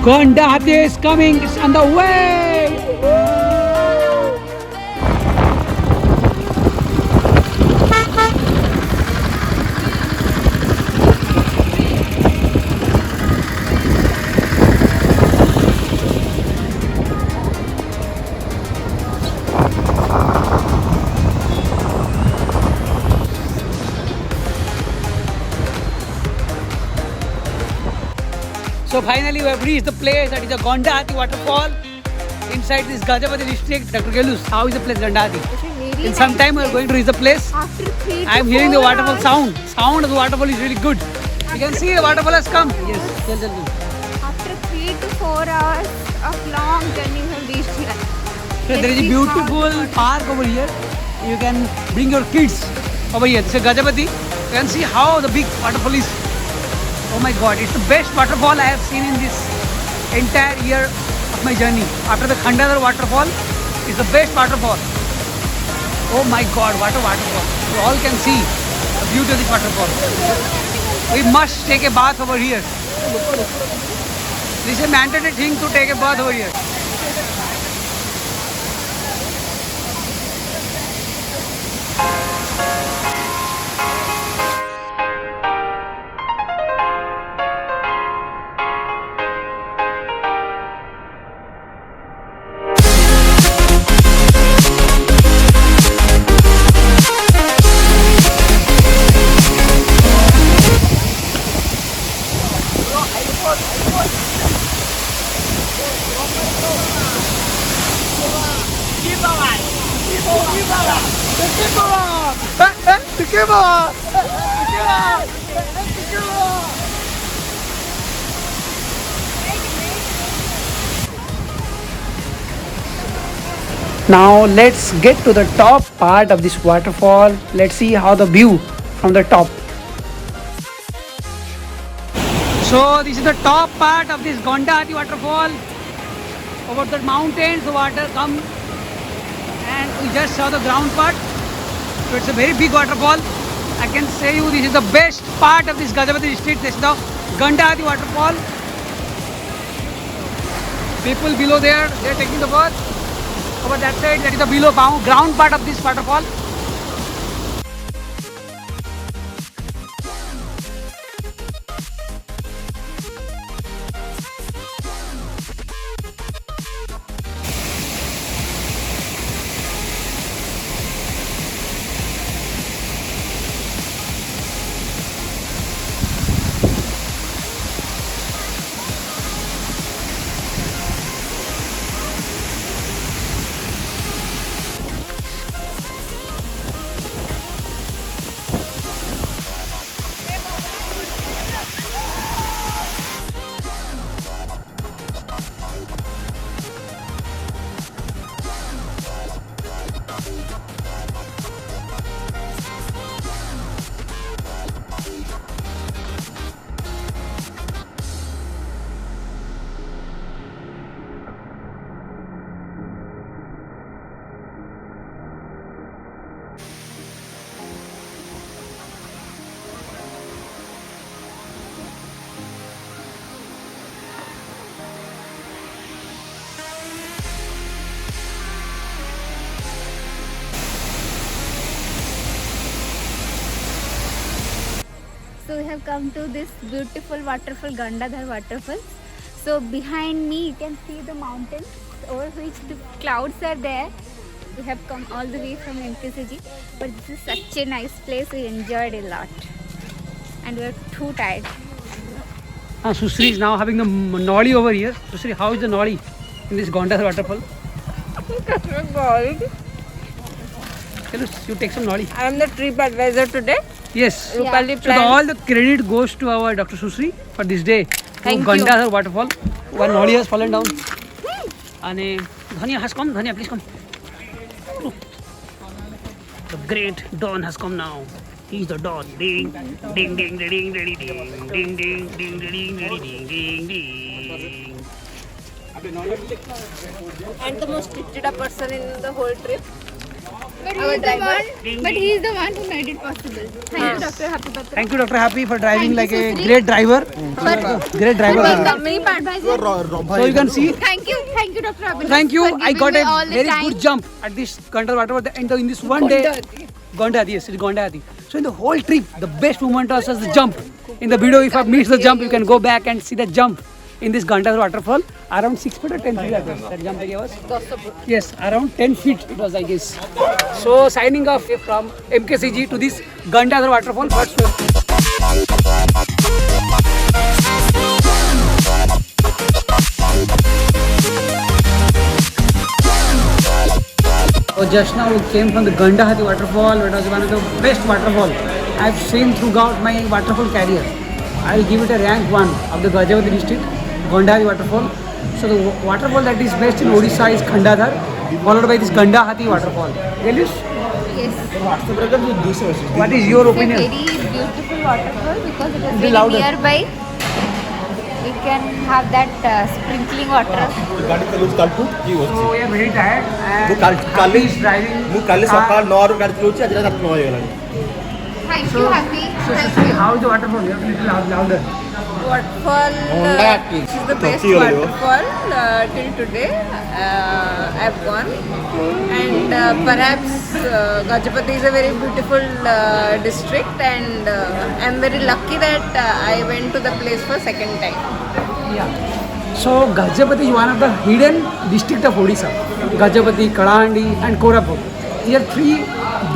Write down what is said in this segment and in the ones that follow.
Gonda is coming, it's on the way. So finally we have reached the place, that is the Gondahati waterfall inside this Gajapati district. Dr. Gelus, how is the place Gondahati? In some time we are going to reach the place. I am hearing the waterfall sound. Sound of the waterfall is really good. You can see the waterfall has come. Yes, tell me. After 3 to 4 hours of long journey we have reached here. So there is a beautiful park over here. You can bring your kids over here. This is Gajapati. You can see how the big waterfall is. Oh my god, it's the best waterfall I have seen in this entire year of my journey. After the Khandadhar waterfall, it's the best waterfall. Oh my god, what a waterfall. You all can see the beauty of this waterfall. We must take a bath over here. This is a mandatory thing to take a bath over here. Now let's get to the top part of this waterfall. Let's see how the view from the top. So this is the top part of this Gondahati waterfall. Over the mountains the water comes and we just saw the ground part. So it's a very big waterfall. I can say you this is the best part of this Gajapati district. This is the Gondahati waterfall. People below there, they are taking the bath. Over that side, that is the below ground part of this waterfall. So we have come to this beautiful waterfall, Gondadhar waterfall. So behind me you can see the mountains over which the clouds are there. We have come all the way from MKCG, but this is such a nice place. We enjoyed a lot and we are too tired. Susri is now having the noli over here. Susri, how is the noli in this Gondahar waterfall? You take some noli. I am the trip advisor today. Yes. Rupali So all the credit goes to our Dr. Susri for this day. Thank you. Gondahar waterfall. One noli has fallen down. And Dhania has come. Dhania, please come. The great Don has come now. He's the Don. Ding, ding, ding, ding, ding, ding, ding, ding, ding, ding, ding, ding, ding, ding. And the most treated person in the whole trip. But he is the one who made it possible. Thank you, Dr. Happy Batra. Thank you, Dr. Happy, for driving Thank like you, a Susri. great driver. Great driver. Coming advisor. So you can see. Thank you, Dr. Happy. Thank you. for I giving got me a all the very time. good jump at this Gandhar waterfall. And in this one day, Gondadi, yes, it's Gondadi. So in the whole trip, the best moment was the jump. In the video, if I missed the jump, you can go back and see the jump in this Gandhar waterfall. Around 6 feet or 10 feet, I guess. That jump area was. Yes, around 10 feet it was, I guess. So signing off from MKCG to this Gandhar waterfall. So just now we came from the Gandahati waterfall. It was one of the best waterfall I've seen throughout my waterfall career. I'll give it a rank 1 of the Gajapati district, Gandahati waterfall. So the waterfall that is best in Odisha is Khandadhar, followed by this Gandahati waterfall. Gelish, Yes. what is your It's a opinion? very beautiful waterfall because it was Be very louder. nearby. We can have that sprinkling water. गाड़ी चलाଉଛି କାଲଠୁ କି So ଅଛି we are very tired ମୁଁ and କାଲି Happy is driving. ମୁଁ କାଲି car. ସକାଳ 9 ରୁ ଗାଡ଼ି ଚଲାଉଛି ଆଜି ରାତି 9 ହେଇଗଲାଣି Thank So, you, Happy. so see how is the waterfall? You have to little louder. Waterfall is the best Totti olio. waterfall till today. I've gone, and perhaps Gajapati is a very beautiful district, and I'm very lucky that I went to the place for second time. Yeah. So Gajapati is one of the hidden district of Odisha. Gajapati, Kalahandi and Korapur. These are 3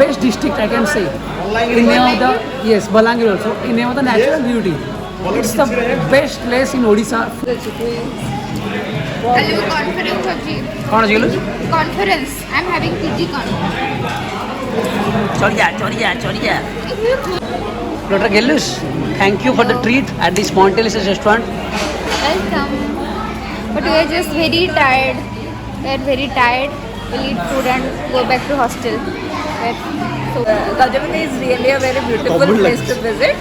best districts I can say. In name of the yes, Balangir also. In name of the natural beauty. It's the best place in Odisha. Hello, conference ଅଛି. कौन ଅଛି गेलु? Conference. I'm having PG conference. चोरिया. Dr. Gellus, thank you for the treat at this Montellis restaurant. Welcome. But we are just very tired. We are very tired. We'll eat food and go back to hostel. So, Gajapati is really a very beautiful Double place lunch. to visit.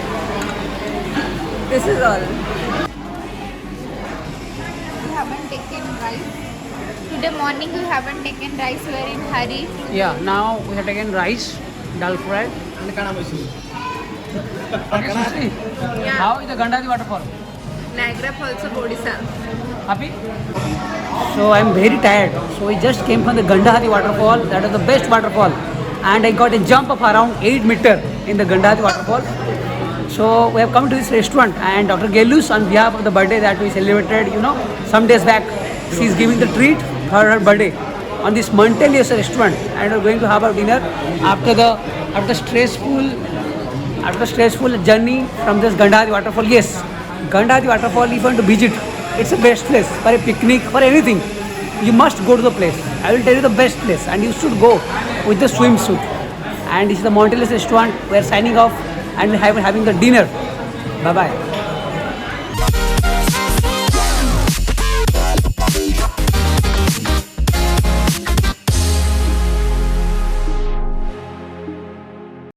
This is all. we haven't taken rice. Today morning we haven't taken rice. We are in hurry. Yeah, now we have taken rice, dal fry. Okay, Sushri, how is the Gandhari waterfall? Niagara Falls of Odisha. Happy? So I'm very tired. So we just came from the Gandhari waterfall. That was the best waterfall. And I got a jump of around 8 meter in the Gandhari waterfall. So we have come to this restaurant and Dr. Gellus on behalf of the birthday that we celebrated, some days back, she's giving the treat for her birthday on this Montelius restaurant, and we're going to have our dinner after the stressful journey from this Gandhari waterfall. Yes, Gandhari waterfall, if you want to visit, it's the best place for a picnic, for anything. You must go to the place. I will tell you the best place, and you should go with the swimsuit. And this is the Montelius restaurant. We are signing off and having the dinner. Bye bye.